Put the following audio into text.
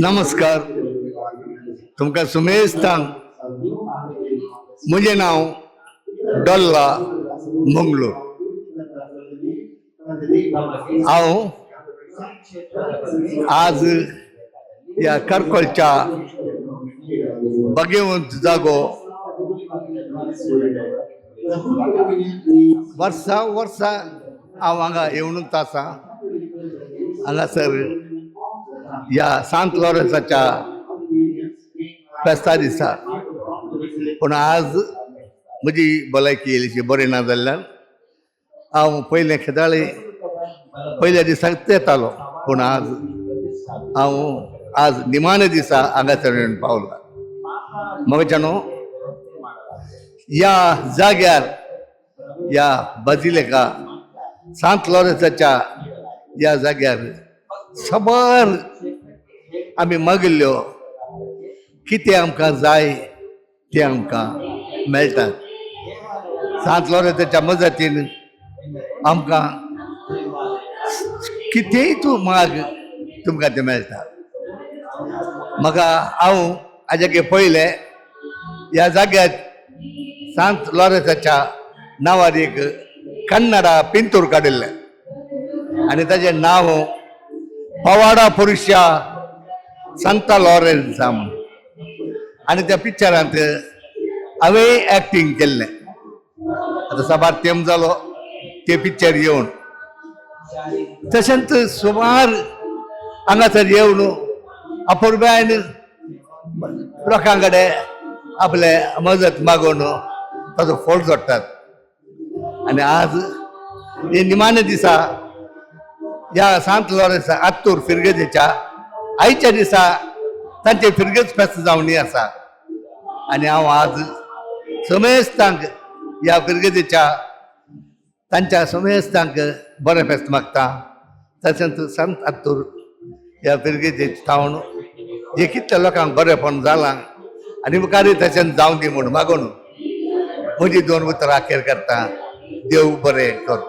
नमस्कार. तुमका सुमेश सांग. मुझे नाव डॉल्ला मंगलोर. हांव आज या करकोलच्या बगेवंत जागो वर्सा हांव हांगा येवनूच आसा. हांगासर या सांत लॉरेन्साच्या फेस्ता दिसा पूण आज म्हजी भलायकी इल्लीशी बरी ना जाल्ल्यान हांव पयले खेदाळे पयल्या दिसाक येतालो पूण आज निमाणे दिसा हांगासर येवन पावला. मगच्यानो या जाग्यार या बाजिलेका सांत लॉरेन्साच्या या जाग्यार सबर आमी मागिल्ल्यो कितें आमकां जाय तें आमकां मेळटा. सांत लॉरेन्साच्या मजतीन आमकां कितेंय तूं माग तुमकां तें मेळटा. म्हाका हांव हाज्याके पयले ह्या जाग्यार सांत लॉरेन्साच्या नांवार एक कन्नडा पिंतूर काडिल्ले आनी ताचें नांव पवाडा पुरुषा सांता लॉरेन्सा. आनी त्या पिक्चरांत हांवें एक्टींग केल्लें. आतां साबार तेंप जालो ते पिक्चर येवन. तशेंच सुमार हांगासर येवन अपुर्ब्यान लोकां कडेन आपले मजत मागून ताचो फोट जोडटात. आनी आज हे निमाणे दिसा या सांत लॉरेन्स आत्तूर फिरगेजेच्या आयच्या दिसा तांचे फिरगेज फेस्त जावनी आसा. आनी हांव आज समेस्तांक ह्या फिरगेजेच्या तांच्या समेस्तांक बरें फेस्त मागता. तशेंच संत आत्तूर ह्या फिरगेजे थावन जे कितल्या लोकांक बरेंपण जालां आनी मुखारय तशेंच जावं दी म्हूण मागून म्हजी 2 उतरां अखेर करता. देव बरें कर.